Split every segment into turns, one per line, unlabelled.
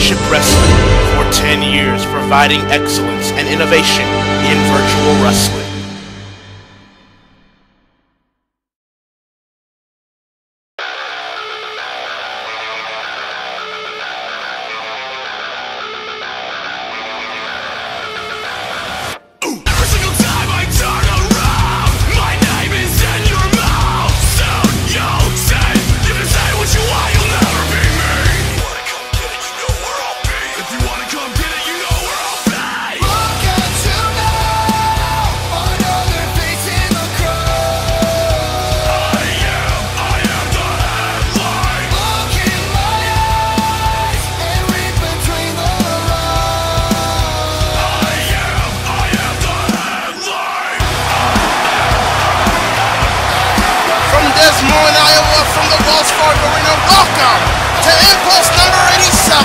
Championship Wrestling for 10 years, providing excellence and innovation in virtual wrestling.
From the Wells Fargo Arena, welcome to Impulse number 87.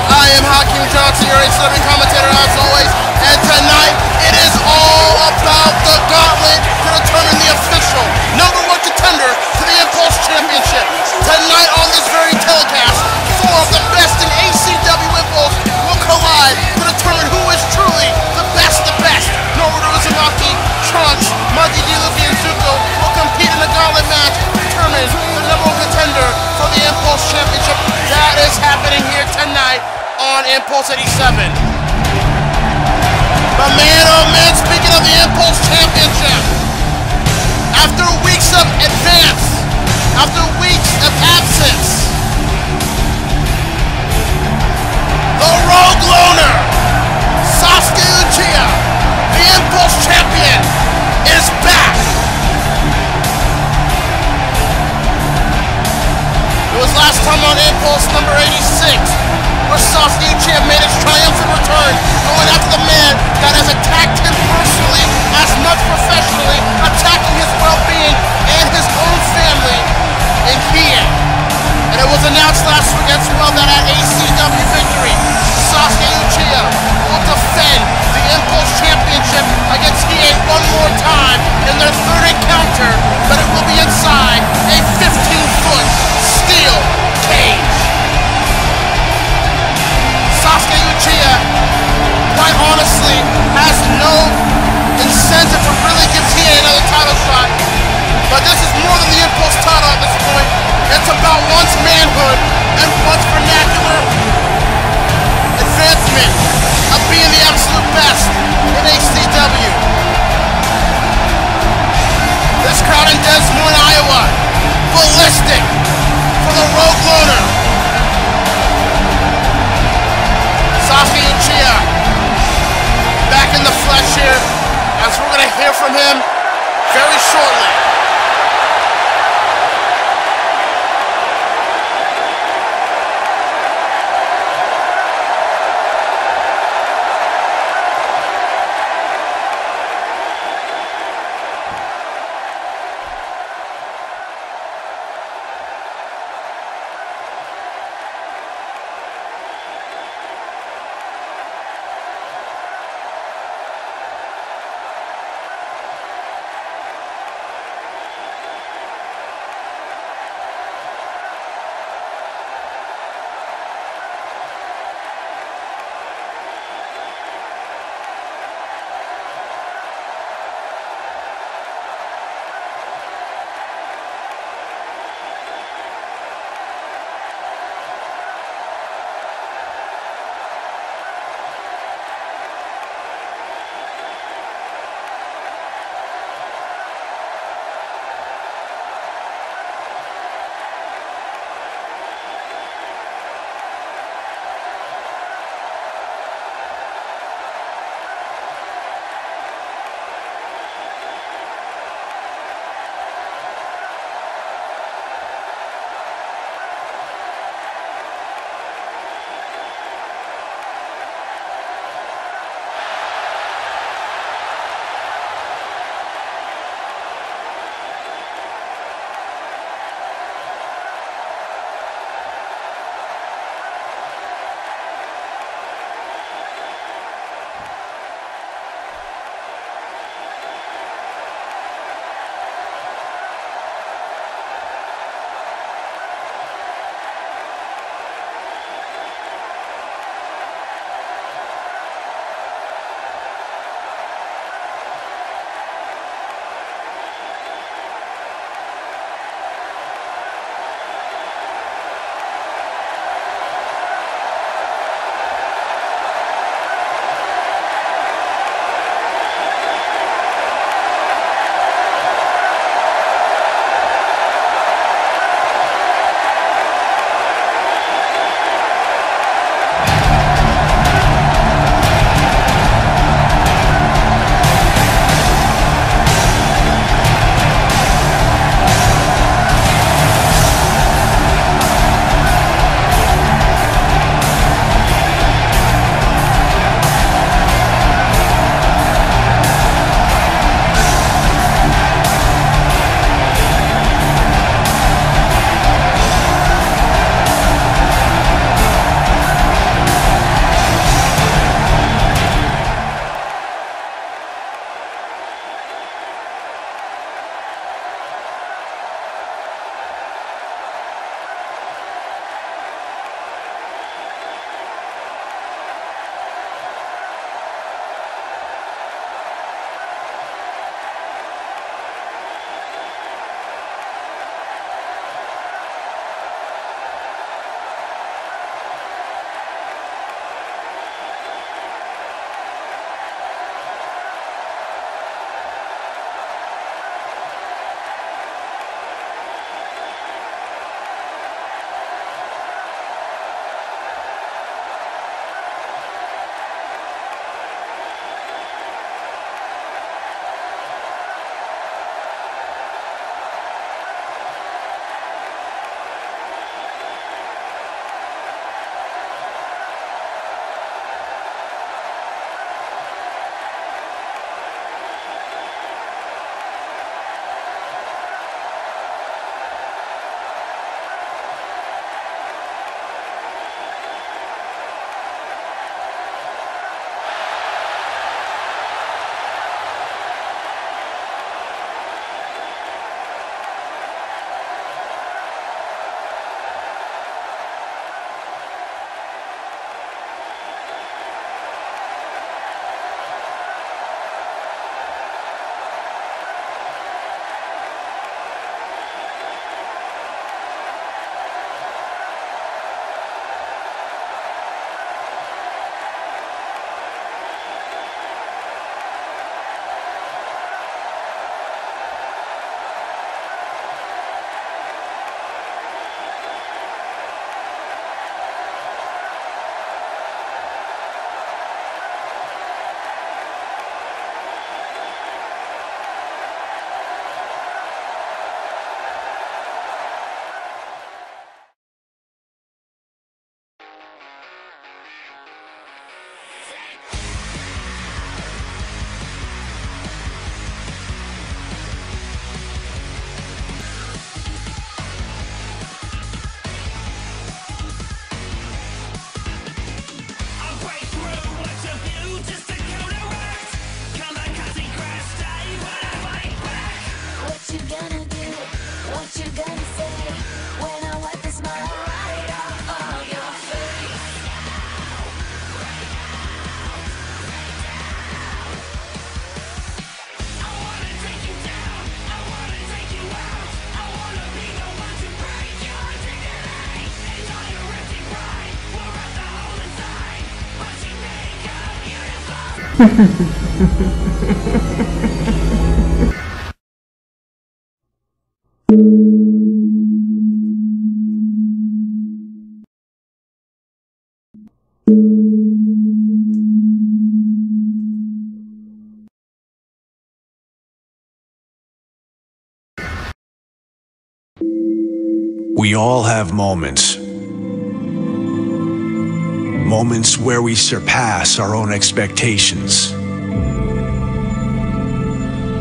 I am Hakeem Johnson, your ACW commentator as always, and tonight it is all about the Gauntlet to determine the official #1 contender to the Impulse Championship. Tonight on this very telecast, 4 of the best in ACW Impulse will collide to determine who is truly the best. Naruto Uzumaki, Trunks, Mikey D. Luffy, and Zuko will compete in a Gauntlet match to determine the #1 contender for the Impulse Championship. That is happening here tonight on Impulse 87. But man, oh man, speaking of the Impulse Championship, after weeks of advance, after weeks of absence, the Rogue Loner, Sasuke Uchiha, the Impulse Champion, is back. It was last time on Impulse number 86, where Sasuke Uchiha made his triumphant return, going after the man that has attacked him personally, as much professionally, attacking his well-being and his own family in Hien. And it was announced last week as well that at ACW Victory, Sasuke Uchiha will defend the Impulse Championship against Hien one more time in their third encounter, but it will be inside a 15-foot steel cage. Sasuke Uchiha, quite honestly, has no incentive to really give Hien another title shot, but this is more than the Impulse title at this point. It's about one's manhood and one's vernacular advancement of being the absolute best in ACW. This crowd in Des Moines, Iowa, ballistic for the Rogue Loner. Sasuke Uchiha back in the flesh here, as we're going to hear from him very shortly.
We all have moments. Moments where we surpass our own expectations.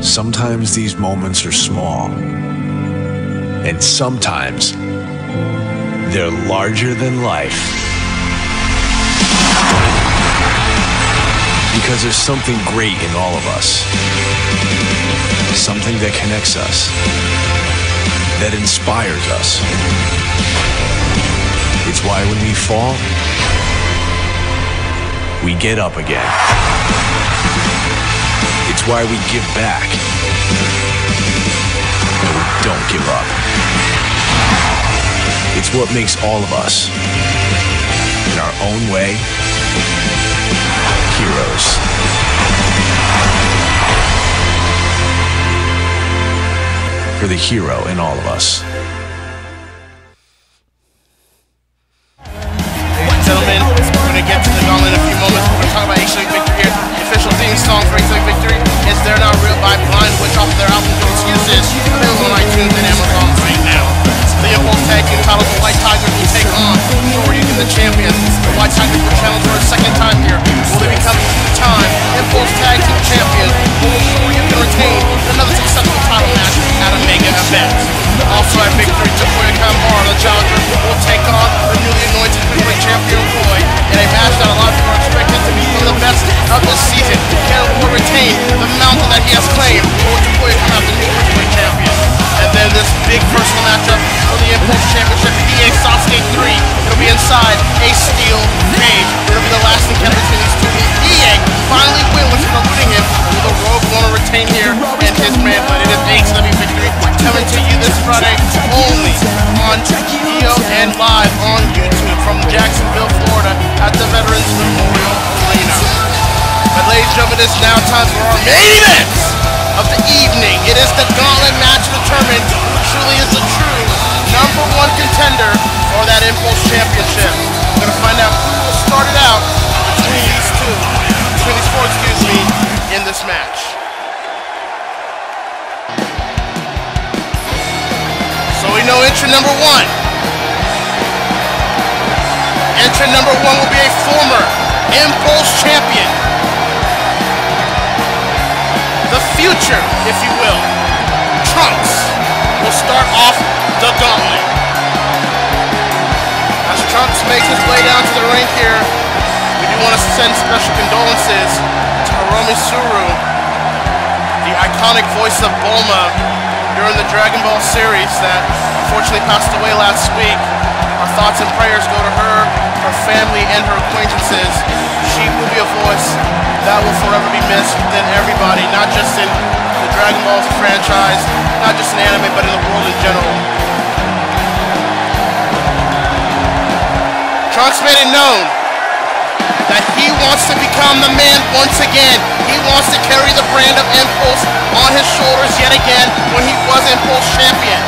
Sometimes these moments are small, and sometimes they're larger than life. Because there's something great in all of us. Something that connects us, that inspires us. It's why when we fall, we get up again. It's why we give back, and we don't give up. It's what makes all of us, in our own way, heroes. For the hero in all of us.
Ladies and gentlemen, we're going to get to the Gauntlet in a few moments. We're going to talk about ACW Victory here. The official theme song for ACW Victory is They're Not Real by Blind Witch off of their album No Excuses, available on iTunes and Amazon right now. The Impulse Tag Team titles, the White Tigers will take on the champions. The White Tigers will challenge for a second time here. Will they become two-time Impulse Tag Team champions? Or will Victory can retain another successful title match at a mega event? Also at Victory, Takoya Kanbar, the challenger, will take on the newly anointed heavyweight champion Roy in a match that a lot of people are expected to be one of the best of this season. Can Roy retain the mountain that he has claimed, or will Takoya come out the new heavyweight champion? And then this big personal matchup for the Impulse Championship, EA Sasuke 3. It'll be inside a steel cage. It'll be the last encounter between these two. EA finally winless for eluding him. Will the Rogue want to retain here and his manhood? It is ACW Victory coming to you this Friday only on EO and live on YouTube from Jacksonville, Florida at the Veterans Memorial Arena. But ladies and gentlemen, it's now time for our main event of the evening. It is the Gauntlet match to determine who truly is the true #1 contender for that Impulse Championship. We're going to find out who will start it out between these four, in this match. So we know entrant #1. Entrant #1 will be a former Impulse champion. The future, if you will, Trunks, will start off the Gauntlet. As Trunks makes his way down to the ring here, we do want to send special condolences to Hiromi Suru, the iconic voice of Bulma during the Dragon Ball series that unfortunately passed away last week. Our thoughts and prayers go to her, her family, and her acquaintances. She will be a voice that will forever be missed within everybody, not just in the Dragon Ball franchise, not just in anime, but in the world in general. Trunks made it known that he wants to become the man once again. He wants to carry the brand of Impulse on his shoulders yet again when he was Impulse champion.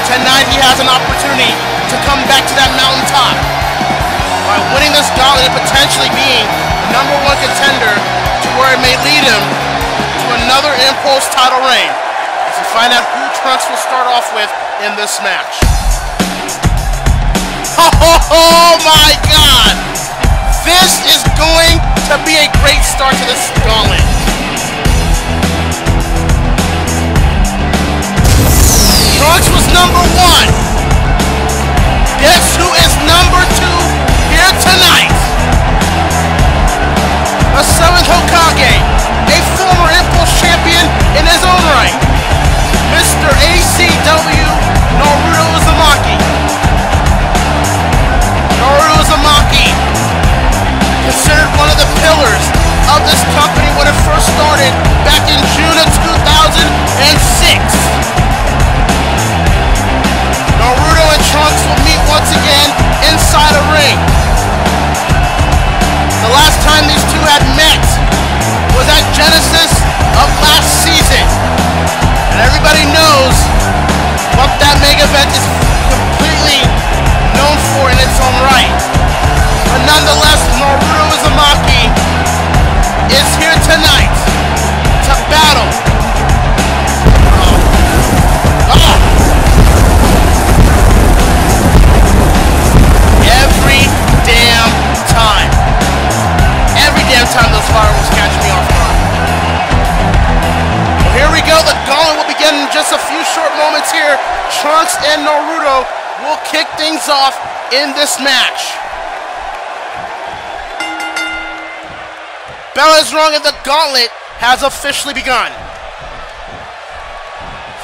Tonight he has an opportunity to come back to that mountaintop by winning this Gauntlet and potentially being the #1 contender to where it may lead him to another Impulse title reign. As we find out who Trunks will start off with in this match. Oh my God! This is going to be a great start to this Gauntlet. Trunks was #1. Guess who is #2 here tonight? The 7th Hokage, a former Impulse champion in his own right, Mr. ACW Naruto Uzumaki. Naruto Uzumaki, considered one of the pillars of this company when it first everybody knows what that mega event is completely known for in its own right. But nonetheless, Naruto Uzumaki is here tonight to battle. Every damn time those fireworks catch me off guard. Well, here we go. The Gauntlet will begin in just a few short moments here. Trunks and Naruto will kick things off in this match. Bell is rung and the Gauntlet has officially begun.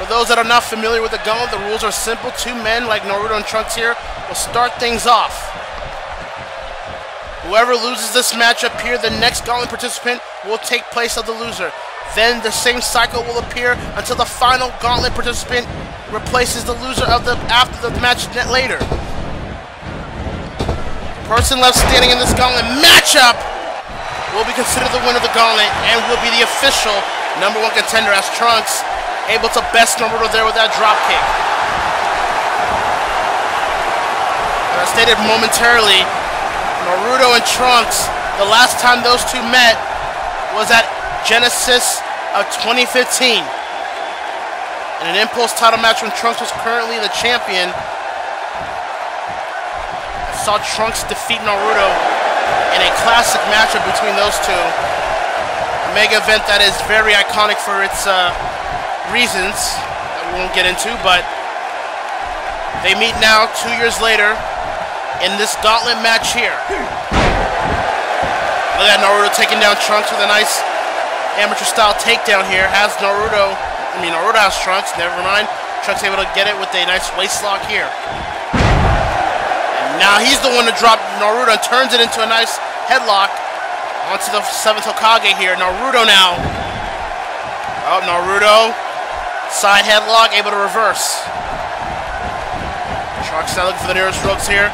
For those that are not familiar with the Gauntlet, the rules are simple. Two men like Naruto and Trunks here will start things off. Whoever loses this matchup here, the next Gauntlet participant will take place of the loser. Then the same cycle will appear until the final Gauntlet participant replaces the loser of after the match later. The person left standing in this Gauntlet matchup will be considered the winner of the Gauntlet and will be the official #1 contender, as Trunks able to best Naruto there with that drop kick. As I stated momentarily, Naruto and Trunks, the last time those two met was at Genesis of 2015. In an Impulse title match when Trunks was currently the champion. I saw Trunks defeat Naruto in a classic matchup between those two. A mega event that is very iconic for its reasons that we won't get into, but they meet now 2 years later in this Gauntlet match here. Look at Naruto taking down Trunks with a nice amateur style takedown here. Naruto has Trunks, never mind. Trunks able to get it with a nice waist lock here. And now he's the one to drop Naruto and turns it into a nice headlock onto the 7th Hokage here. Naruto now. Oh, Naruto. Side headlock, able to reverse. Trunks now looking for the nearest ropes here.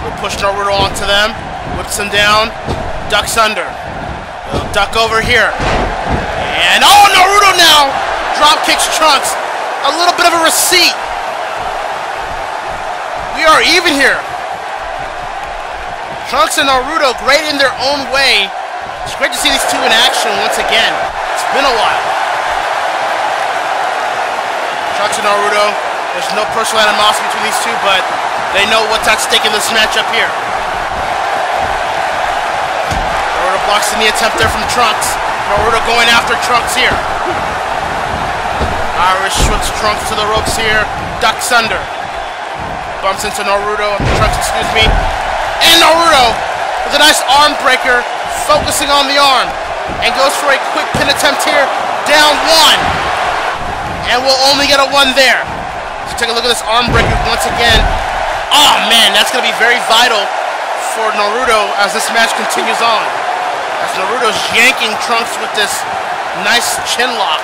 Will push Naruto onto them, whips him down, ducks under. He'll duck over here. And oh, Naruto now drop kicks Trunks. A little bit of a receipt. We are even here. Trunks and Naruto great in their own way. It's great to see these two in action once again. It's been a while. Trunks and Naruto, there's no personal animosity between these two, but they know what's at stake in this matchup here. Naruto blocks the knee attempt there from Trunks. Naruto going after Trunks here. Irish whips Trunks to the ropes here. Ducks under. Bumps into Naruto. Trunks, excuse me. And Naruto with a nice arm breaker, focusing on the arm. And goes for a quick pin attempt here. Down one. And we'll only get a one there. So take a look at this arm breaker once again. Oh man, that's going to be very vital for Naruto as this match continues on. As Naruto's yanking Trunks with this nice chin lock.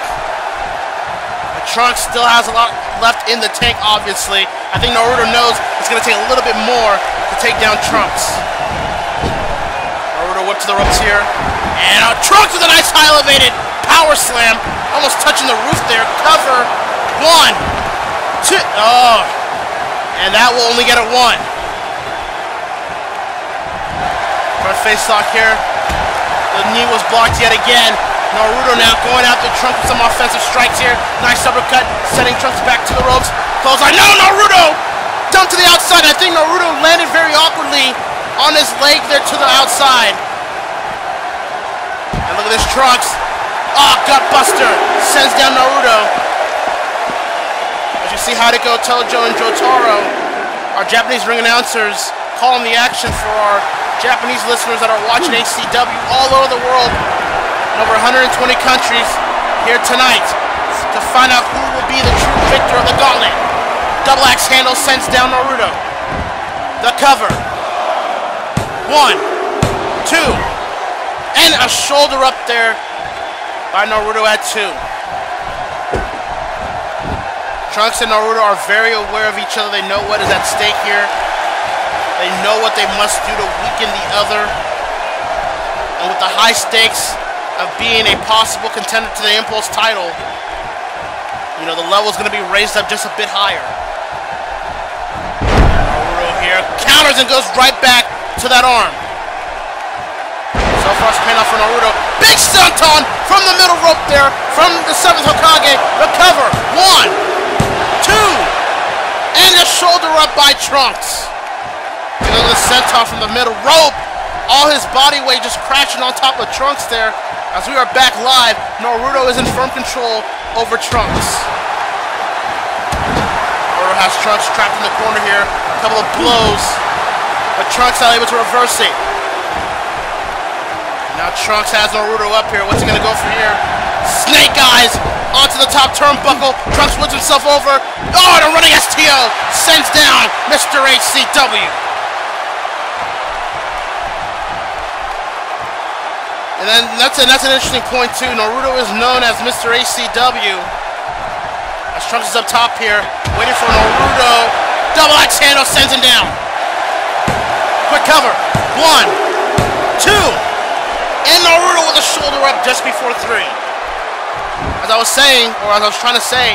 But Trunks still has a lot left in the tank, obviously. I think Naruto knows it's going to take a little bit more to take down Trunks. Naruto whip to the ropes here. And Trunks with a nice high elevated power slam. Almost touching the roof there. Cover. 1, 2. Oh. And that will only get a 1. Front face lock here. The knee was blocked yet again. Naruto now going after Trunks with some offensive strikes here. Nice uppercut, sending Trunks back to the ropes. Clothesline. No, Naruto! Dump to the outside. I think Naruto landed very awkwardly on his leg there to the outside. And look at this Trunks. Oh, gut buster. Sends down Naruto. As you see Hideko, Tojo, and Jotaro, our Japanese ring announcers, calling the action for our Japanese listeners that are watching ACW all over the world in over 120 countries here tonight to find out who will be the true victor of the Gauntlet. Double axe handle sends down Naruto. The cover. 1, 2, and a shoulder up there by Naruto at 2. Trunks and Naruto are very aware of each other. They know what is at stake here. They know what they must do to weaken the other. And with the high stakes of being a possible contender to the Impulse title, you know, the level's going to be raised up just a bit higher. Naruto here counters and goes right back to that arm. So far, it's paying off for Naruto. Big senton from the middle rope there, from the 7th Hokage. Recover. 1, 2, and a shoulder up by Trunks. You know, the senton from the middle rope. All his body weight just crashing on top of Trunks there. As we are back live, Naruto is in firm control over Trunks. Naruto has Trunks trapped in the corner here. A couple of blows, but Trunks not able to reverse it. Now Trunks has Naruto up here. What's he gonna go for here? Snake Eyes onto the top turnbuckle. Trunks whips himself over. Oh, and a running STO sends down Mr. ACW. And then that's an interesting point too. Naruto is known as Mr. ACW. As Trunks is up top here, waiting for Naruto. Double axe handle sends him down. Quick cover. 1, 2. And Naruto with a shoulder up just before 3. As I was saying, or as I was trying to say,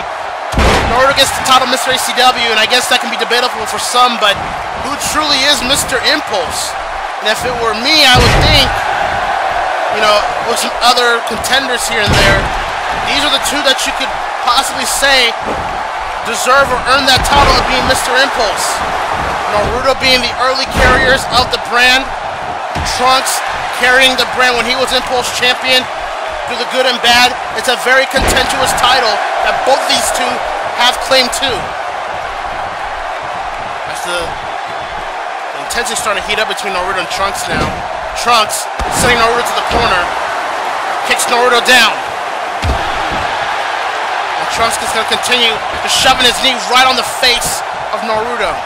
Naruto gets the title Mr. ACW, and I guess that can be debatable for some, but who truly is Mr. Impulse? And if it were me, I would think, you know, with some other contenders here and there, these are the two that you could possibly say deserve or earn that title of being Mr. Impulse. Naruto being the early carriers of the brand, Trunks carrying the brand when he was Impulse champion through the good and bad. It's a very contentious title that both these two have claimed to. As the intensity starting to heat up between Naruto and Trunks now. Trunks sending Naruto to the corner, kicks Naruto down. And Trunks is going to continue to shoving his knee right on the face of Naruto.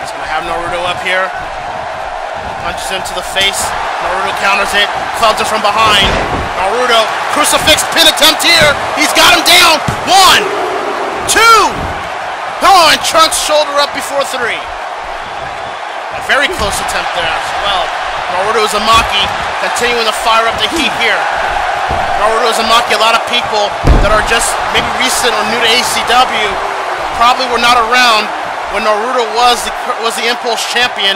He's going to have Naruto up here. Punches him to the face. Naruto counters it, clubs him from behind. Naruto, crucifix pin attempt here. He's got him down. 1, 2. Oh, and Trunks shoulder up before 3. A very close attempt there as well. Naruto Uzumaki continuing to fire up the heat here. Naruto Uzumaki, a lot of people that are just maybe recent or new to ACW probably were not around when Naruto was the Impulse champion.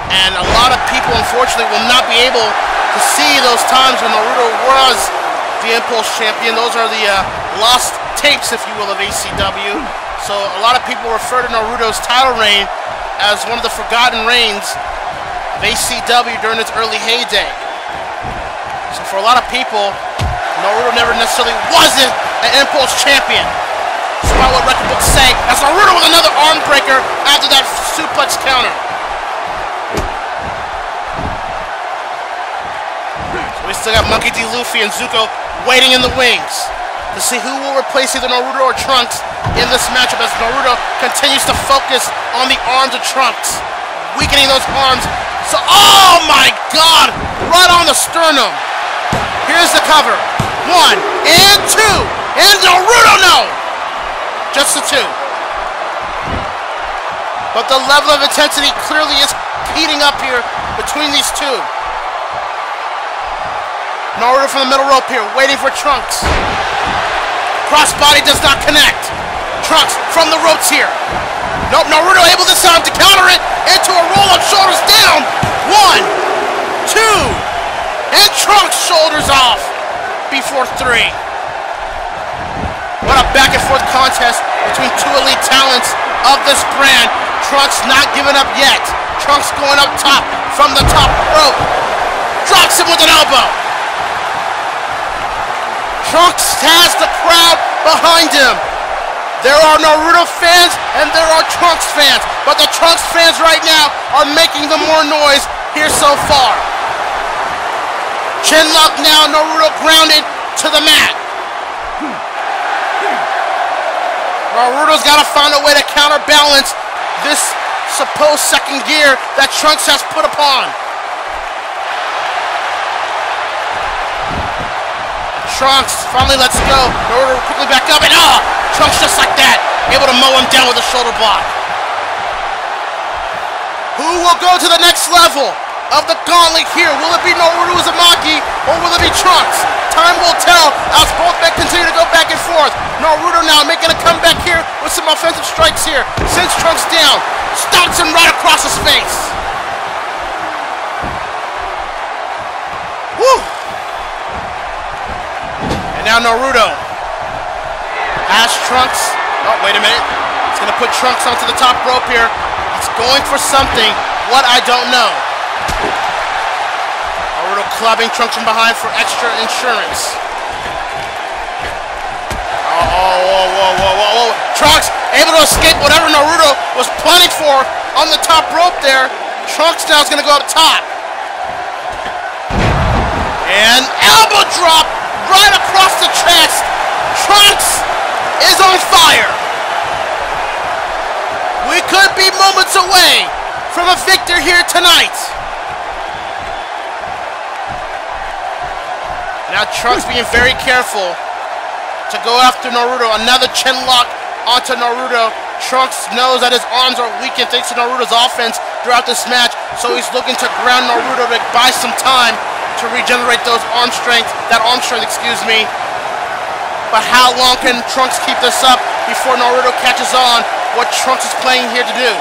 And a lot of people, unfortunately, will not be able to see those times when Naruto was the Impulse champion. Those are the lost tapes, if you will, of ACW. So a lot of people refer to Naruto's title reign as one of the forgotten reigns of ACW during its early heyday. So for a lot of people, Naruto never necessarily wasn't an Impulse champion. Despite what record books say, as Naruto with another arm breaker after that suplex counter. We still got Monkey D. Luffy and Zuko waiting in the wings to see who will replace either Naruto or Trunks in this matchup as Naruto continues to focus on the arms of Trunks, weakening those arms. So, oh my God, right on the sternum. Here's the cover. 1 and 2, and Naruto, no! Just the 2. But the level of intensity clearly is heating up here between these two. Naruto from the middle rope here, waiting for Trunks. Crossbody does not connect. Trunks from the ropes here. Nope, Naruto able this time to counter it into a roll-up, shoulders down. 1, 2, and Trunks shoulders off before 3. What a back-and-forth contest between two elite talents of this brand. Trunks not giving up yet. Trunks going up top from the top rope. Drops him with an elbow. Trunks has the crowd behind him. There are Naruto fans and there are Trunks fans, but the Trunks fans right now are making the more noise here so far. Chin lock now, Naruto grounded to the mat. Naruto's got to find a way to counterbalance this supposed second gear that Trunks has put upon. Trunks finally lets go. Naruto quickly back up, and Trunks just like that, able to mow him down with a shoulder block. Who will go to the next level of the gauntlet here? Will it be Naruto Uzumaki, or will it be Trunks? tell as both men continue to go back and forth. Naruto now making a comeback here with some offensive strikes here. Sends Trunks down, stomps him right across his face. Woo! And now Naruto has Trunks. Oh, wait a minute. He's going to put Trunks onto the top rope here. He's going for something. What, I don't know. Naruto clubbing Trunks from behind for extra insurance. Whoa. Trunks able to escape whatever Naruto was planning for on the top rope there. Trunks now is going to go up top. And elbow drop right across the chest. Trunks is on fire. We could be moments away from a victor here tonight. Now Trunks being very careful to go after Naruto. Another chin lock onto Naruto. Trunks knows that his arms are weakened thanks to Naruto's offense throughout this match, so he's looking to ground Naruto to buy some time to regenerate that arm strength, excuse me. But how long can Trunks keep this up before Naruto catches on what Trunks is playing here to do?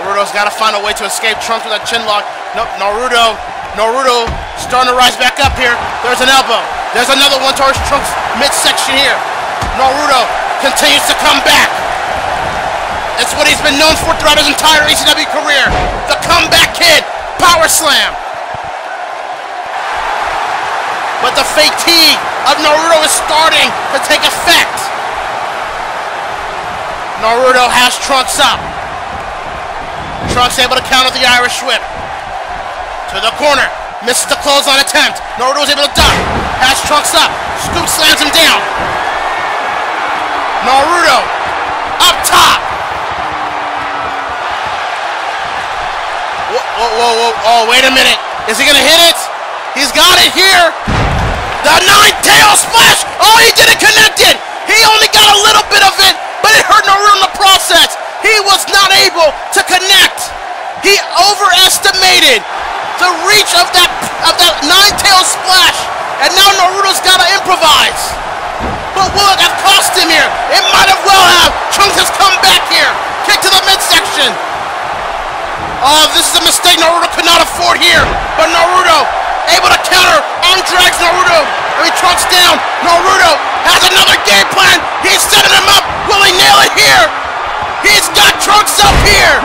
Naruto's got to find a way to escape Trunks with that chin lock. Nope, Naruto starting to rise back up here. There's an elbow. There's another one towards Trunks midsection here. Naruto continues to come back. It's what he's been known for throughout his entire ACW career. The comeback kid. Power slam. But the fatigue of Naruto is starting to take effect. Naruto has Trunks up. Trunks able to counter the Irish whip. To the corner. Misses the clothesline attempt. Naruto was able to duck. Has Trunks up. Scoop slams him down. Naruto up top. Whoa. Oh, wait a minute. Is he going to hit it? He's got it here. The nine-tail splash. Oh, he didn't connect it. He only got a little bit of it, but it hurt Naruto in the process. He was not able to connect. He overestimated the reach of that nine-tail splash, and now Naruto's got to improvise. But will it have cost him here? It might have well have. Trunks has come back here. Kick to the midsection. Oh, this is a mistake Naruto could not afford here. But Naruto able to counter. Arm drags Trunks down. Naruto has another game plan. He's setting him up. Will he nail it here? He's got Trunks up here.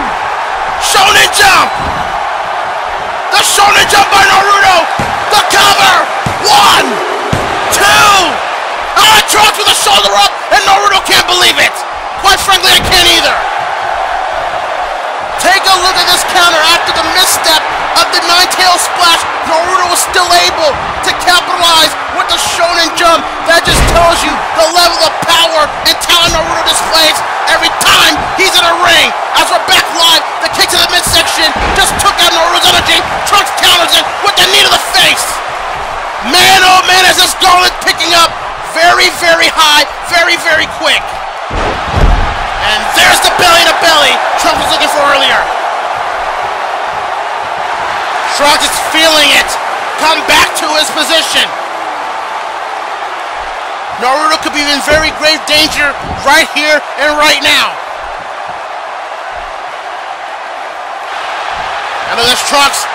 Shonen jump. The Shonen jump by Naruto. The cover. 1, 2. Trunks with a shoulder up, and Naruto can't believe it. Quite frankly, I can't either. Take a look at this counter. After the misstep of the nine-tail splash, Naruto was still able to capitalize with the Shonen jump. That just tells you the level of power and talent Naruto displays every time he's in a ring. As we're back live, the kick to the midsection just took out Naruto's energy. Trunks counters it with the knee to the face. Man, oh man, is this Gauntlet picking up very, very high, very, very quick. And there's the belly-to-belly Trunks was looking for earlier. Trunks is feeling it. Come back to his position. Naruto could be in very grave danger right here and right now. And there's Trunks.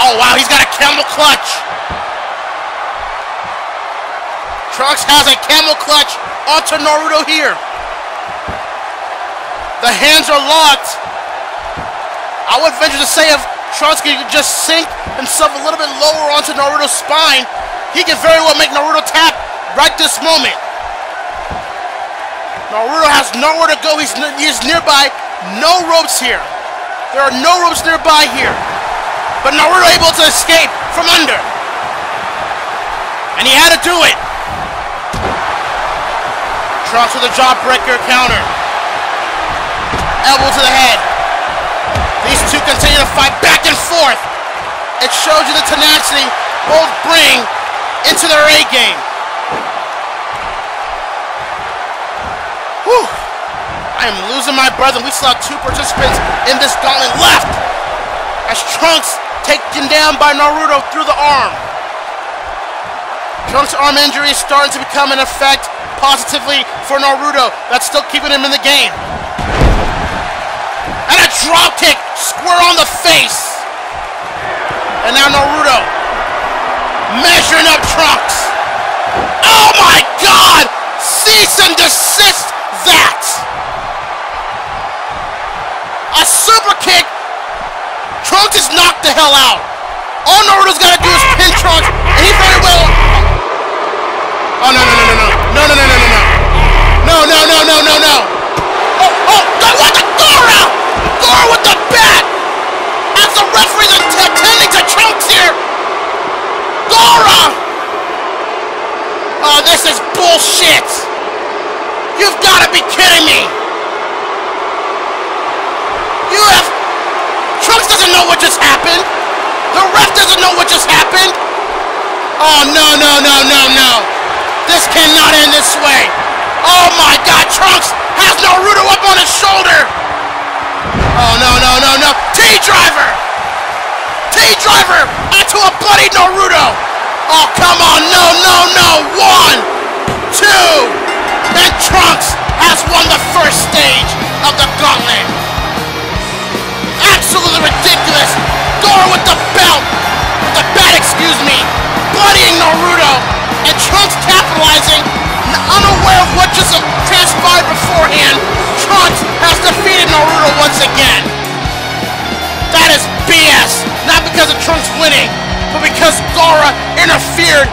Oh wow, he's got a camel clutch. Trunks has a camel clutch onto Naruto here. The hands are locked. I would venture to say if Trunks could just sink himself a little bit lower onto Naruto's spine, he could very well make Naruto tap right this moment. Naruto has nowhere to go. He's nearby. No ropes here. There are no ropes nearby here. But Naruto able to escape from under. And he had to do it. Trunks with a jawbreaker counter. Elbow to the head. These two continue to fight back and forth. It shows you the tenacity both bring into their A game. Whew. I am losing my breath, and we still have 2 participants in this gauntlet left. As Trunks taken down by Naruto through the arm. Trunks' arm injury is starting to become an effect positively for Naruto. That's still keeping him in the game. And a drop kick square on the face. And now Naruto measuring up Trunks. Oh my God! Cease and desist that! A super kick. Trunks is knocked the hell out. All Naruto's got to do is pin Trunks, and he very well. Oh no! No! Oh! What the Gora! Gora with the bat! As the referee's attending to Trunks here. Gora! Oh, this is bullshit! You've got to be kidding me! Trunks doesn't know what just happened! The ref doesn't know what just happened! Oh, no! This cannot end this way! Oh my God, Trunks has Naruto up on his shoulder! Oh, no! T-driver! T-driver onto a bloody Naruto! Oh, come on, no! 1, 2, and Trunks has won the first stage of the Gauntlet! Absolutely ridiculous! Gora with the belt! With the bat, excuse me! Bloodying Naruto! And Trunks capitalizing, unaware of what just transpired beforehand. Trunks has defeated Naruto once again. That is BS! Not because of Trunks winning, but because Gora interfered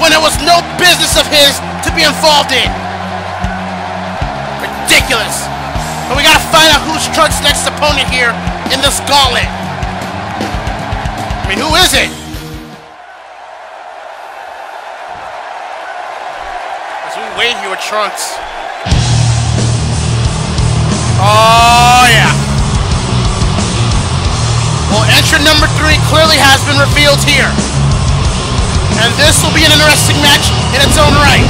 when it was no business of his to be involved in. Ridiculous! But we gotta find out who's Trunks' next opponent here in this Gauntlet. I mean, who is it? As we wait here with Trunks. Oh, yeah. Well, entrant number 3 clearly has been revealed here. And this will be an interesting match in its own right.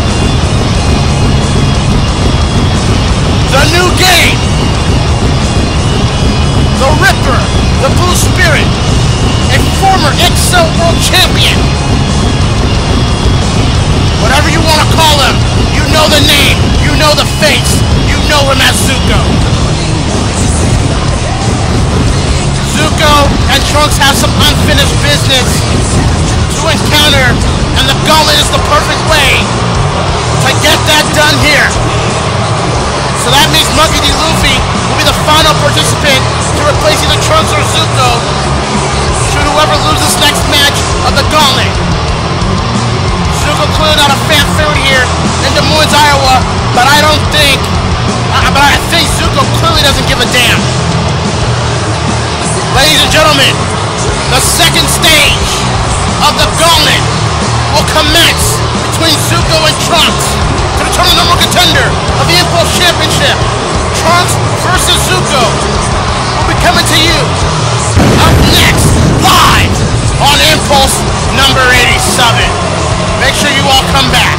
The new game. The Ripper, the Blue Spirit, a former XL World Champion. Whatever you want to call him, you know the name, you know the face, you know him as Zuko. Zuko and Trunks have some unfinished business to encounter, and the Gauntlet is the perfect way to get that done here. So that means Monkey D. Luffy will be the final participant to replace either Trunks or Zuko should whoever loses next match of the Gauntlet. Zuko clearly not a fan favorite here in Des Moines, Iowa, but I think Zuko clearly doesn't give a damn. Ladies and gentlemen, the second stage of the Gauntlet will commence between Zuko and Trunks to determine the number one contender of the Impulse Championship. Trunks versus Zuko will be coming to you up next, live on Impulse number 87. Make sure you all come back.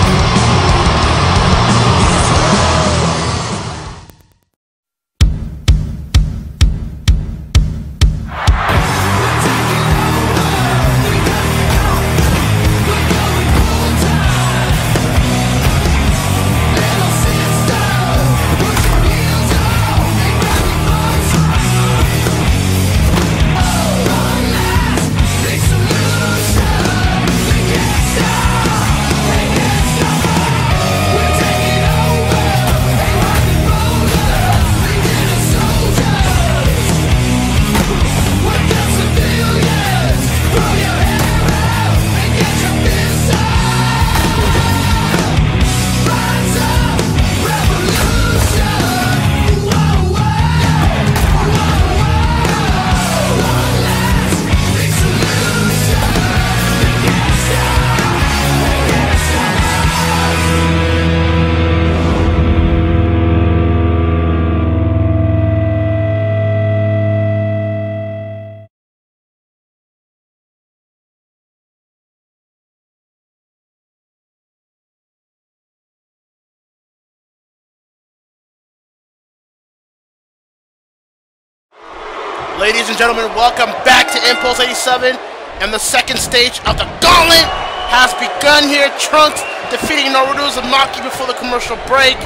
Ladies and gentlemen, welcome back to Impulse 87, and the second stage of the Gauntlet has begun here. Trunks defeating Naruto Uzumaki before the commercial break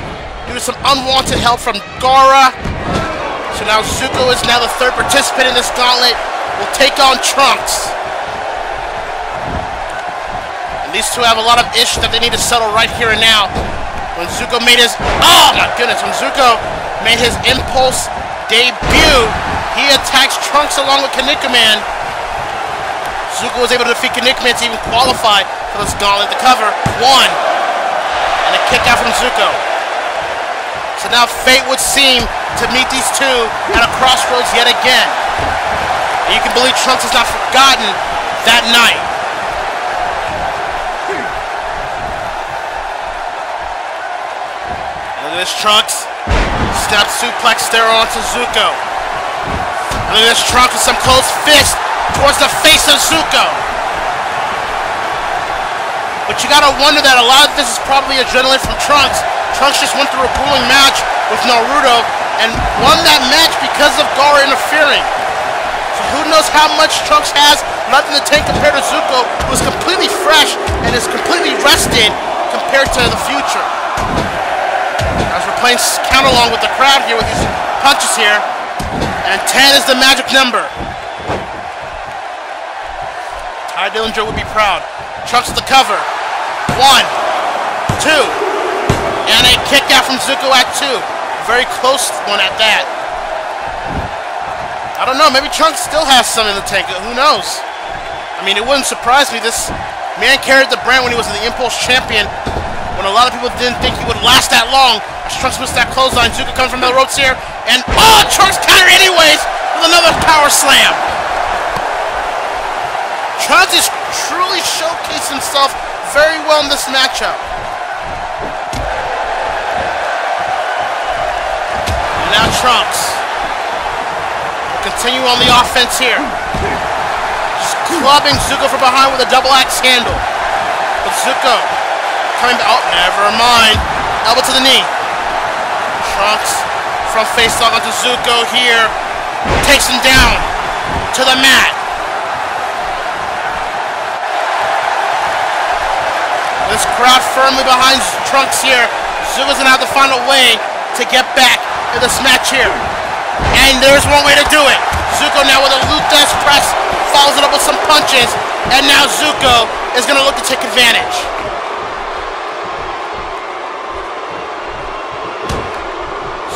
due to some unwanted help from Gaara. So now Zuko is now the third participant in this Gauntlet, will take on Trunks. And these two have a lot of issues that they need to settle right here and now. When Zuko made his, oh my goodness, when Zuko made his Impulse debut, he attacks Trunks along with Kinnikuman. Zuko was able to defeat Kinnikuman to even qualify for this Gauntlet. The cover, one, and a kick out from Zuko. So now fate would seem to meet these two at a crossroads yet again. And you can believe Trunks has not forgotten that night. Look at this, Trunks. Snap suplex there onto Zuko. And look at this, Trunks with some close fist towards the face of Zuko. But you gotta wonder that a lot of this is probably adrenaline from Trunks. Trunks just went through a grueling match with Naruto and won that match because of Gaara interfering. So who knows how much Trunks has left in the tank compared to Zuko, who is completely fresh and is completely rested compared to the future. As we're playing count along with the crowd here with these punches here. And 10 is the magic number. Ty Dillinger would be proud. Trunks with the cover. 1, 2. And a kick out from Zuko at 2. Very close one at that. I don't know, maybe Trunks still has some in the tank. Who knows? I mean, it wouldn't surprise me. This man carried the brand when he was the Impulse champion, when a lot of people didn't think he would last that long. As Trunks missed that clothesline. Zuko comes from the ropes here. And, oh, Trunks counter anyways with another power slam. Trunks has truly showcased himself very well in this matchup. And now Trunks will continue on the offense here. Just clubbing Zuko from behind with a double axe handle. But Zuko coming back. Oh, never mind. Elbow to the knee. Trunks from face lock onto Zuko here. Takes him down to the mat. This crowd firmly behind Trunks here. Zuko's gonna have to find a way to get back in this match here. And there's one way to do it. Zuko now with a Luthes press, follows it up with some punches. And now Zuko is gonna look to take advantage.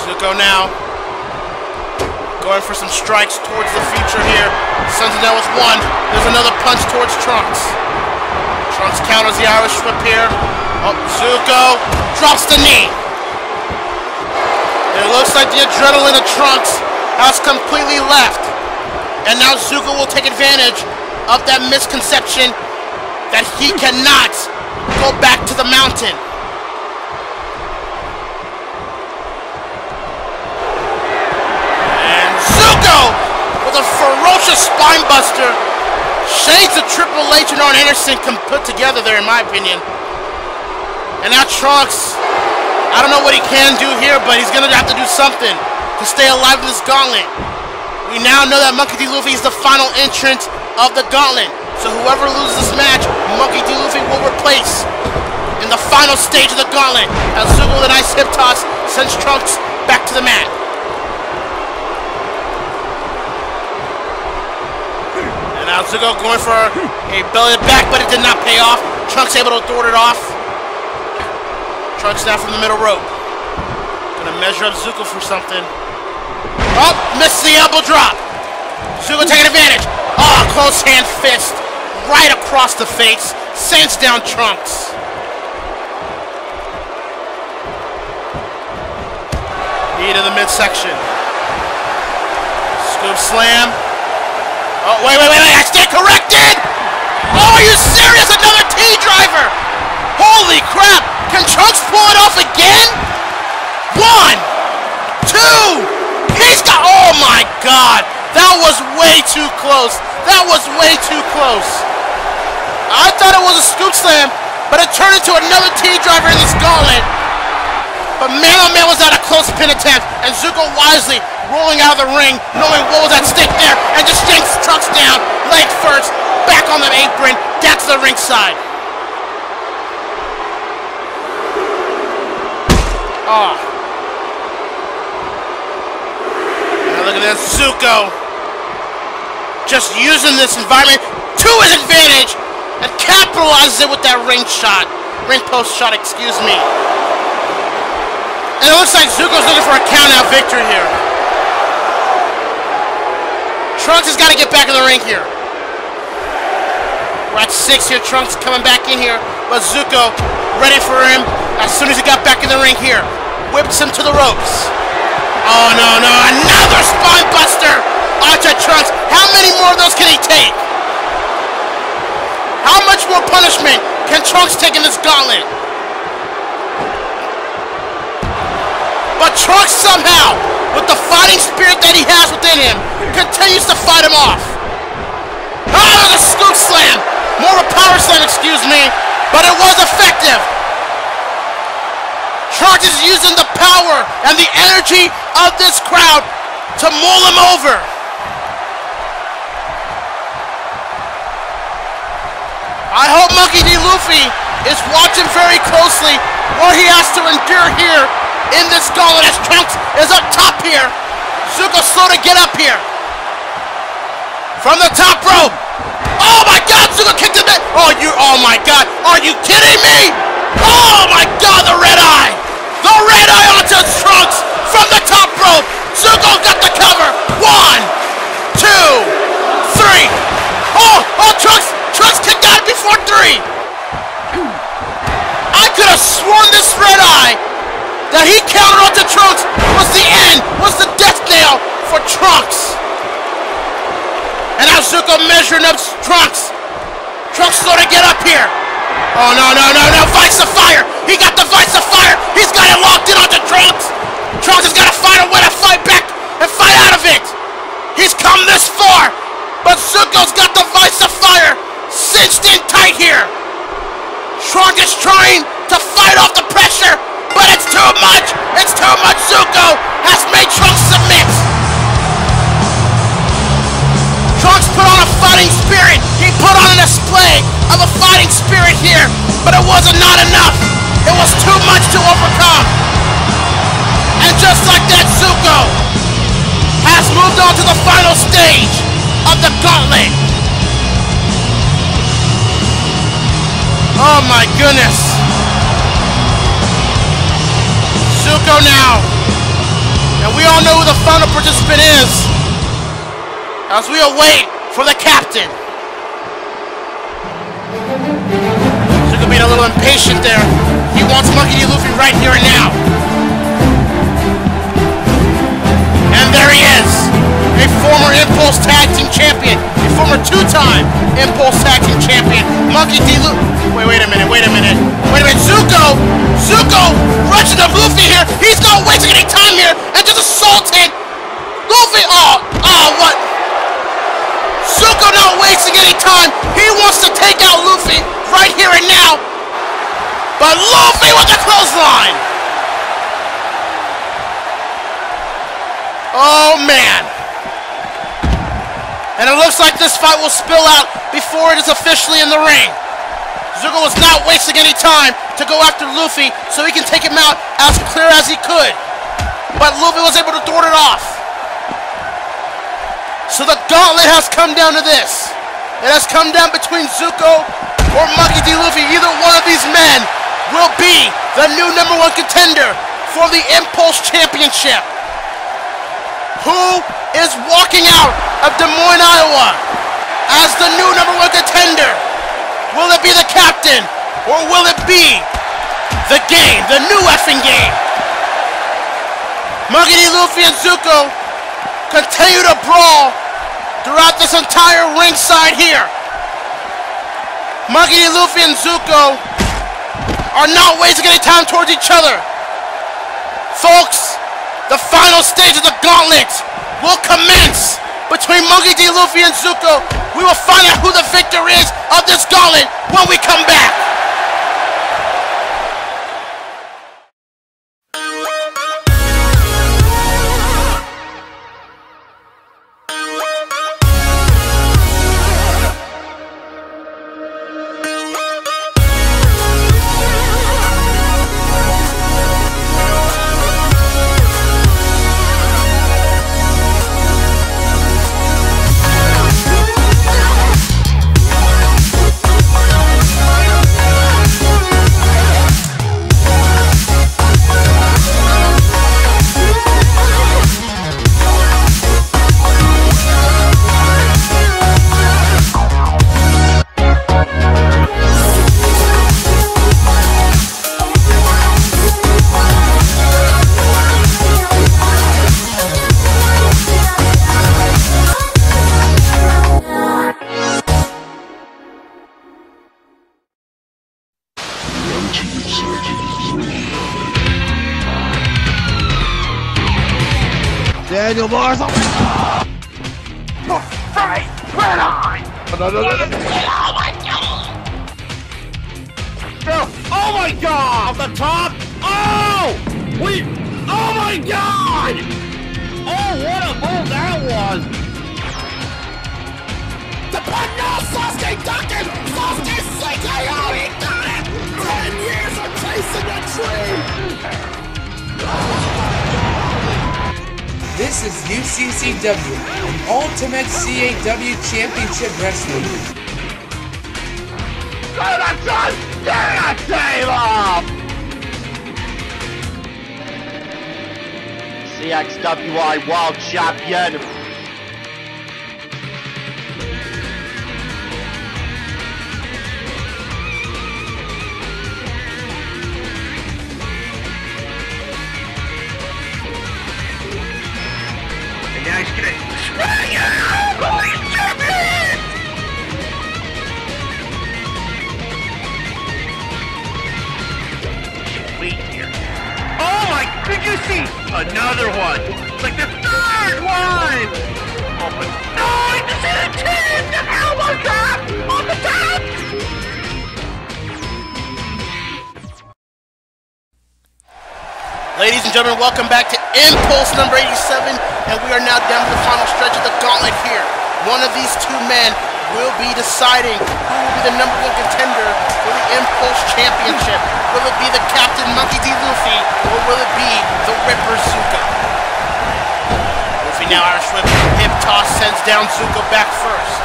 Zuko now going for some strikes towards the future here. Sends it down with one. There's another punch towards Trunks. Trunks counters the Irish whip here. Oh, Zuko drops the knee. It looks like the adrenaline of Trunks has completely left. And now Zuko will take advantage of that misconception that he cannot go back to the mountain. With a ferocious spine buster. Shades of Triple H and Arn Anderson can put together there, in my opinion. And now Trunks, I don't know what he can do here, but he's gonna have to do something to stay alive in this Gauntlet. We now know that Monkey D. Luffy is the final entrant of the Gauntlet. So whoever loses this match, Monkey D. Luffy will replace in the final stage of the Gauntlet. As Zuko with a nice hip toss sends Trunks back to the mat. Now Zuko going for a belly back, but it did not pay off. Trunks able to thwart it off. Trunks now from the middle rope. Gonna measure up Zuko for something. Oh, missed the elbow drop. Zuko taking advantage. Oh, close hand fist right across the face. Sends down Trunks. Knee to the midsection. Scoop slam. Oh, wait, I stand corrected! Oh, are you serious? Another T-driver! Holy crap! Can Trunks pull it off again? 1, 2, he's got, oh my god! That was way too close. That was way too close. I thought it was a scoop slam, but it turned into another T-driver in this Gauntlet. But man oh man was that a close pin attempt, and Zuko wisely rolling out of the ring, knowing what was at stake there, and just yanks Trunks down, leg first, back on the apron, down to the ringside. Oh. Now look at this, Zuko just using this environment to his advantage and capitalizes it with that ring post shot, excuse me. And it looks like Zuko's looking for a count-out victory here. Trunks has got to get back in the ring here. We're at 6 here. Trunks coming back in here, but Zuko ready for him as soon as he got back in the ring here. Whips him to the ropes. Oh no, another spine buster onto Trunks. How many more of those can he take? How much more punishment can Trunks take in this gauntlet? But Trunks somehow, with the fighting spirit that he has within him, continues to fight him off. Oh, the scoop slam! More of a power slam, excuse me, but it was effective. Trunks is using the power and the energy of this crowd to mull him over. I hope Monkey D. Luffy is watching very closely what he has to endure here in this gauntlet as Trunks is up top here. Zuko slow to get up here. From the top rope. Oh my god, Zuko kicked him in. Oh my god, are you kidding me? Oh my god, the red eye. The red eye onto Trunks from the top rope. Zuko got the cover. 1, 2, 3. Oh, Trunks kicked out before 3. I could have sworn this red eye that he countered onto Trunks was the end, was the death nail for Trunks. And now Zuko measuring up Trunks. Trunks slow to get up here. Oh no, Vice of Fire. He got the Vice of Fire. He's got it locked in onto Trunks. Trunks has got to find a way to fight back and fight out of it. He's come this far, but Zuko's got the Vice of Fire cinched in tight here. Trunks is trying to fight off the pressure, but it's too much! It's too much! Zuko has made Trunks submit! Trunks put on a fighting spirit! He put on a display of a fighting spirit here, but it wasn't not enough! It was too much to overcome! And just like that, Zuko has moved on to the final stage of the gauntlet! Oh my goodness! Zuko now, and we all know who the final participant is as we await for the captain. Zuko being a little impatient there. He wants Monkey D. Luffy right here and now. And there he is, a former Impulse Tag Team Champion, a former 2-time Impulse Tag Team Champion, Monkey D. Luffy. Wait a minute. Zuko rushing to Luffy here. He's not wasting any time here and just assaulting Luffy. Oh, what? Zuko not wasting any time. He wants to take out Luffy right here and now. But Luffy with the clothesline. Oh man. And it looks like this fight will spill out before it is officially in the ring. Zuko was not wasting any time to go after Luffy so he can take him out as clear as he could. But Luffy was able to thwart it off. So the gauntlet has come down to this. It has come down between Zuko or Monkey D. Luffy. Either one of these men will be the new #1 contender for the Impulse Championship. Who is walking out of Des Moines, Iowa as the new #1 contender? Will it be the captain, or will it be the game, the new effing game? Monkey D. Luffy and Zuko continue to brawl throughout this entire ringside here. Monkey D. Luffy and Zuko are not wasting any time towards each other. Folks, the final stage of the gauntlet will commence between Monkey D. Luffy and Zuko. We will find out who the victor is of this gauntlet when we come back.
Daniel Mars. Oh
Right! Right on!
no.
Oh my god! Off the top! Oh! Wait! Oh my god! Oh, what a move that was! The button now! Sasuke ducking! Sasuke sinking! Oh, he got it! 10 years of chasing a dream!
This is UCCW, Ultimate CAW Championship Wrestling.
Get a table! CXWI World Champion. And now he's gonna swing it out! World Champion! Wait here. Oh my, did you see? Another one! It's like the third one! Oh my, no, I just hit a 10! The elbow drop! On the top!
Ladies and gentlemen, welcome back to Impulse number 87, and we are now down to the final stretch of the Gauntlet here. One of these two men will be deciding who will be the #1 contender for the Impulse Championship. Will it be the Captain Monkey D. Luffy, or will it be the Ripper Zuko? Luffy now Irish whip, hip toss sends down Zuko back first.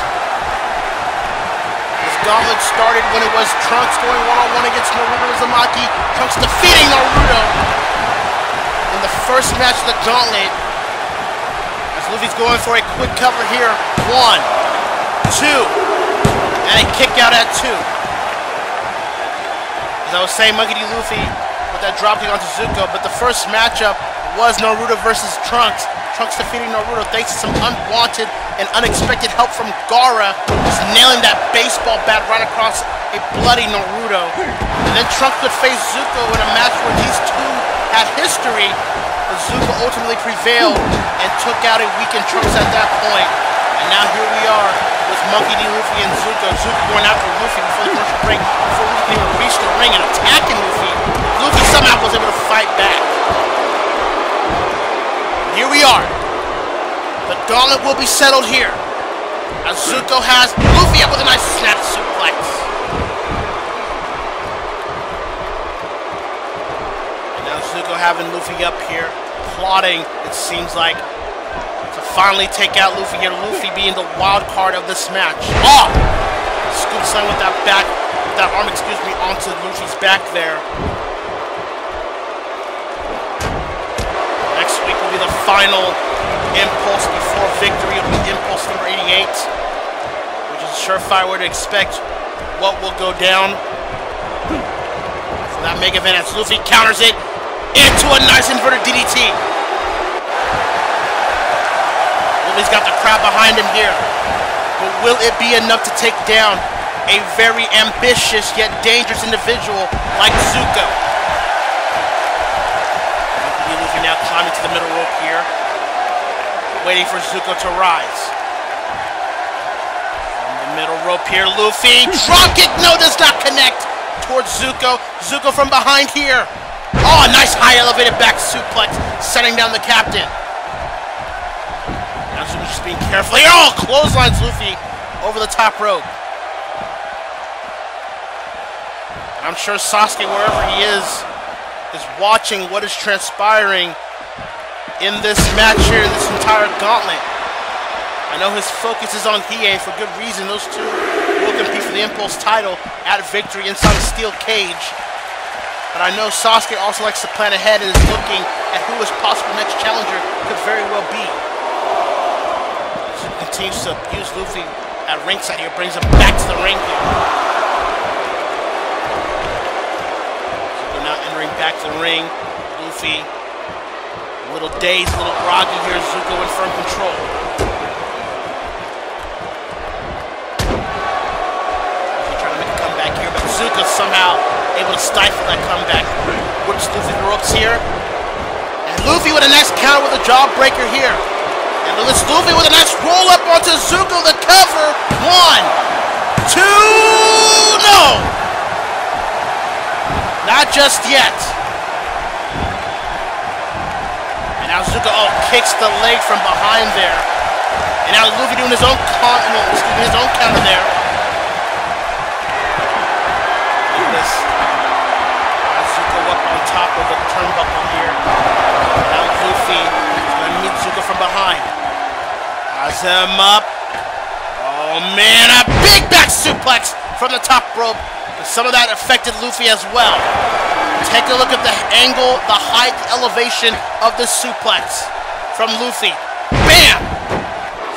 This Gauntlet started when it was Trunks going one-on-one against Naruto Uzumaki. Trunks defeating Naruto in the first match of the Gauntlet. As Luffy's going for a quick cover here. 1, 2, and a kick out at 2. As I was saying, Monkey D. Luffy with that drop kick onto Zuko, but the first matchup was Naruto versus Trunks. Trunks defeating Naruto thanks to some unwanted and unexpected help from Gaara, just nailing that baseball bat right across a bloody Naruto. And then Trunks would face Zuko in a match where these two had history, but Zuko ultimately prevailed and took out a weakened Trunks at that point. And now here we are with Monkey D. Luffy and Zuko. Zuko going after Luffy before the commercial break, before Luffy can even reach the ring and attacking Luffy. Luffy somehow was able to fight back. Here we are. The Gauntlet will be settled here, as Zuko has Luffy up with a nice snap suplex. And now Zuko having Luffy up here, plotting, it seems like, to finally take out Luffy here. Luffy being the wild card of this match. Oh! Scoop slam with that back, with that arm, excuse me, onto Luffy's back there. Next week will be the final Impulse before victory. It'll be Impulse number 88, which is a surefire way to expect what will go down for that mega event as Luffy counters it into a nice inverted DDT. He's got the crowd behind him here, but will it be enough to take down a very ambitious yet dangerous individual like Zuko? Luffy now climbing to the middle rope here, waiting for Zuko to rise. From the middle rope here, Luffy, dropkick, no, does not connect towards Zuko. Zuko from behind here. Oh, a nice high elevated back suplex, setting down the captain. Just being careful here. Oh, clotheslines Luffy over the top rope. And I'm sure Sasuke, wherever he is watching what is transpiring in this match here, in this entire Gauntlet. I know his focus is on Hiei for good reason. Those two will compete for the Impulse title at Victory inside a steel cage. But I know Sasuke also likes to plan ahead and is looking at who his possible next challenger could very well be. Continues to abuse Luffy at ringside here, brings him back to the ring here. So we're now entering back to the ring. Luffy, a little dazed, a little groggy here. Zuko in firm control. Luffy trying to make a comeback here, but Zuko somehow able to stifle that comeback. Whips Luffy the ropes here. And Luffy with a nice counter with a jawbreaker here. And it's Luffy with a nice roll up onto Zuko, the cover. 1, 2, no! Not just yet. And now Zuko kicks the leg from behind there. And now Luffy doing his own counter there. Look at this. Now Zuko up on top of the turnbuckle here. Now Luffy is going to meet Zuko from behind. Has him up. Oh man, a big back suplex from the top rope. And some of that affected Luffy as well. Take a look at the angle, the height, the elevation of this suplex from Luffy. Bam!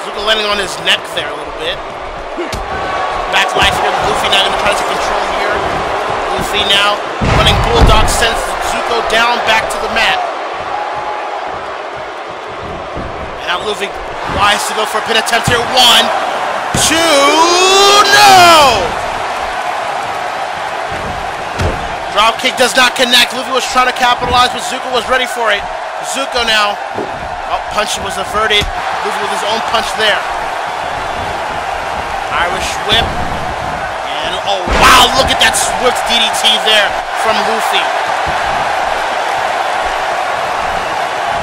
Zuko landing on his neck there a little bit. Back life here. Luffy now going to try to take control here. Luffy now running Bulldog, sends Zuko down back to the mat. And now Luffy wise to go for a pin attempt here. 1, 2, no! Drop kick does not connect. Luffy was trying to capitalize, but Zuko was ready for it. Zuko now. Punch was averted. Luffy with his own punch there. Irish whip. And oh wow, look at that swift DDT there from Luffy.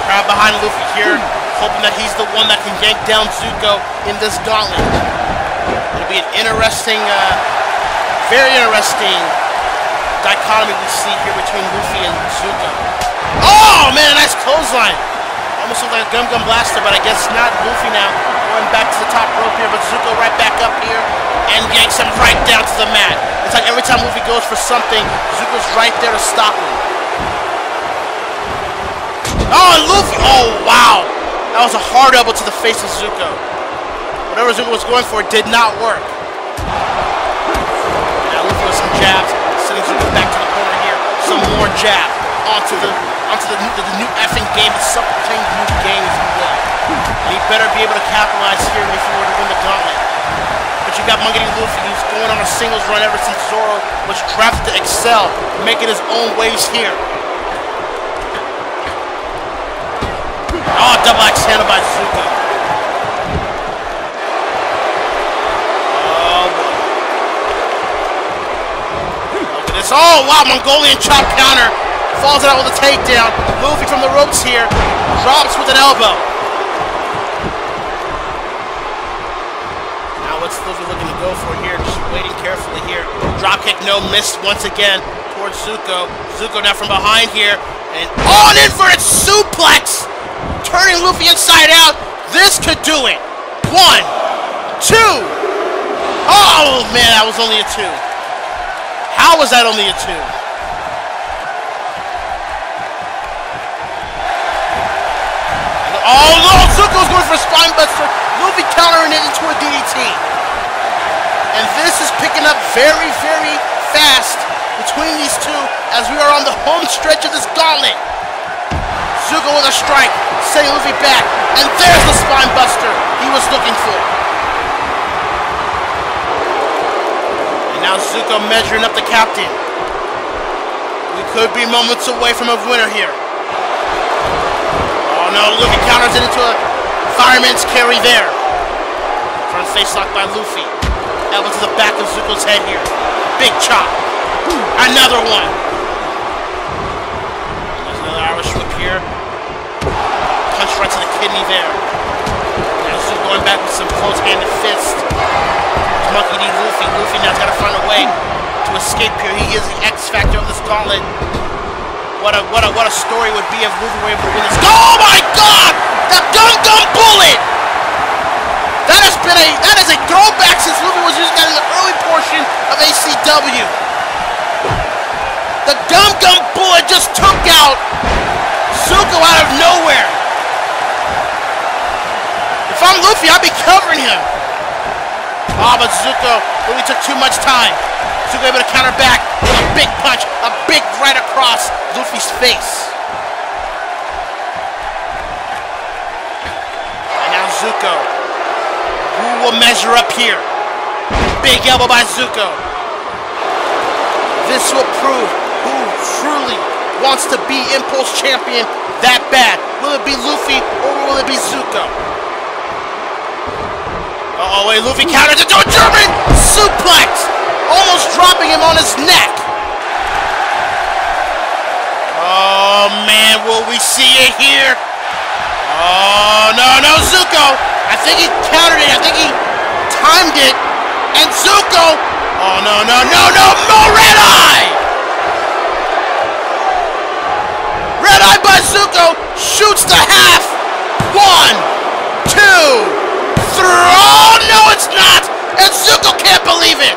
Crowd behind Luffy here, hoping that he's the one that can yank down Zuko in this gauntlet. It'll be an interesting, very interesting dichotomy we see here between Luffy and Zuko. Oh man, a nice clothesline. Almost looked like a gum blaster, but I guess not. Luffy now going back to the top rope here, but Zuko right back up here and yanks him right down to the mat. It's like every time Luffy goes for something, Zuko's right there to stop him. Oh, and Luffy! Oh, wow! That was a hard elbow to the face of Zuko. Whatever Zuko was going for did not work. Now Luffy with some jabs, sending Zuko back to the corner here. Some more jab onto the new effing game, the supplementing new game, if you will. And he better be able to capitalize here if he were to win the gauntlet. But you got Monkey D. Luffy, who's going on a singles run ever since Zoro was drafted to excel, making his own waves here. Oh, double axe handle by Zuko. Oh boy. Look at this. Oh wow, Mongolian chop counter. Falls out with a takedown. Luffy from the ropes here. Drops with an elbow. Now what's Luffy looking to go for here? Just waiting carefully here. Drop kick, no, missed once again towards Zuko. Zuko now from behind here. And oh, an inverted suplex! Turning Luffy inside out. This could do it. 1, 2. Oh man, that was only a 2. How was that only a 2? Oh no, Zuko's going for a spine buster. Luffy countering it into a DDT. And this is picking up very, very fast between these two as we are on the home stretch of this gauntlet. Zuko with a strike, sending Luffy back. And there's the spine buster he was looking for. And now Zuko measuring up the captain. We could be moments away from a winner here. Oh no, Luffy counters it into a fireman's carry there. Front face lock by Luffy. Elbow to the back of Zuko's head here. Big chop. Another one. There's another Irish whip here. Punch right to the kidney there. Now Zuko going back with some close-handed fist. Monkey D. Luffy. Luffy now's got to find a way to escape here. He is the X factor of this gauntlet. What a story would be if Luffy were able to win this. Oh my God! The Gum Bullet! That is a throwback since Luffy was using that in the early portion of ACW. The Gum Bullet just took out Zuko out of nowhere. If I'm Luffy, I'd be covering him. Oh, but Zuko really took too much time. Zuko able to counter back with a big punch, a big right across Luffy's face. And now Zuko, who will measure up here? Big elbow by Zuko. This will prove who truly wants to be Impulse champion that bad. Will it be Luffy or will it be Zuko? Uh-oh, wait, Luffy counters into a German suplex! Almost dropping him on his neck. Oh, man, will we see it here? Oh, no, Zuko! I think he countered it. I think he timed it. And Zuko! Oh, no, more Red Eye! Red Eye by Zuko shoots the half. 1, 2, 3. Oh, no, it's not! And Zuko can't believe it!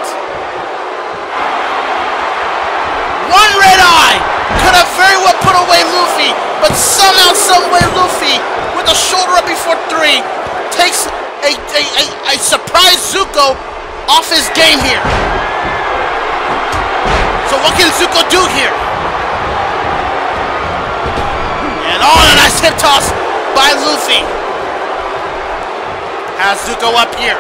One Red Eye could have very well put away Luffy, but somehow, someway, Luffy, with a shoulder up before 3, takes a surprise Zuko off his game here. So what can Zuko do here? And a nice hip toss by Luffy. Has Zuko up here.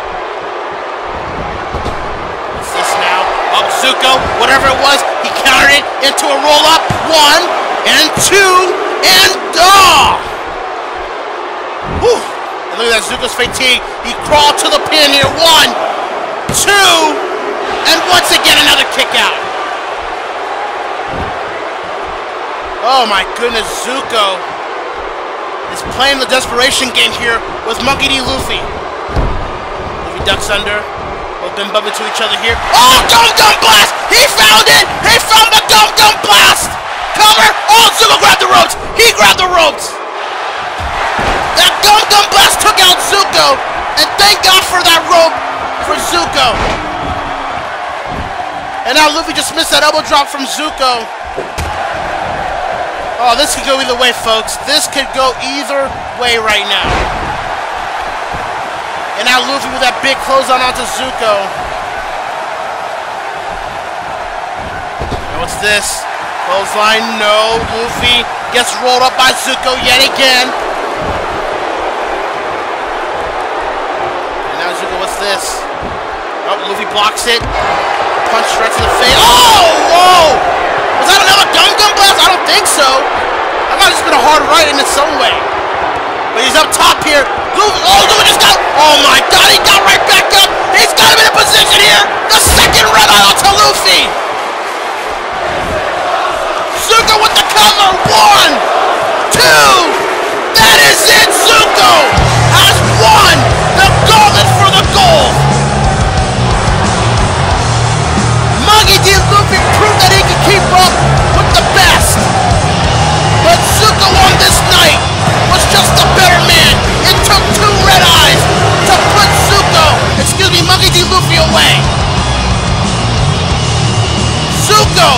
What's this now? Up Zuko, whatever it was, he countered it into a roll-up. 1 and 2 and Whew. And look at that, Zuko's fatigue. He crawled to the pin here. 1, 2, and once again another kick out. Oh my goodness, Zuko is playing the desperation game here with Monkey D. Luffy. Luffy ducks under. Both been bumping to each other here. Oh, Gum Blast! He found it! He found the Gum Blast! Cover! Oh, Zuko grabbed the ropes! He grabbed the ropes! That Gum Blast took out Zuko! And thank God for that rope for Zuko. And now Luffy just missed that elbow drop from Zuko. Oh, this could go either way, folks. This could go either way right now. And now Luffy with that big clothesline onto Zuko. And what's this? Clothesline, no. Luffy gets rolled up by Zuko yet again. And now Zuko, what's this? Oh, Luffy blocks it. Punch straight to the face. Oh, whoa! Was that another Gum Blast? I don't think so. That might have just been a hard right in its own way. But he's up top here. Luffy just got... Oh my God, he got right back up. He's got him in a position here. The second Red Eye onto Luffy. Zuko with the cover. 1, 2. That is it. Zuko has won the Gauntlet for the gold. Monkey D. Luffy proved that he could keep up with the best. But Zuko on this night was just a better man. It took 2 Red Eyes to put Monkey D. Luffy away. Zuko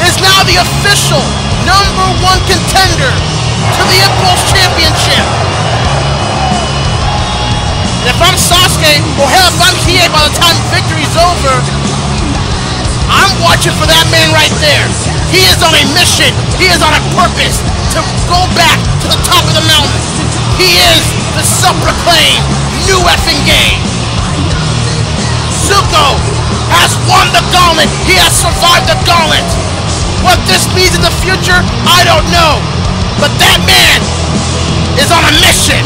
is now the official #1 contender to the Impulse Championship. And if I'm Sasuke, or hell, if I'm Hiei by the time victory's over, I'm watching for that man right there. He is on a mission. He is on a purpose to go back to the top of the mountain. He is the self-proclaimed new effing game. Zuko has won the Gauntlet. He has survived the Gauntlet. What this means in the future, I don't know. But that man is on a mission.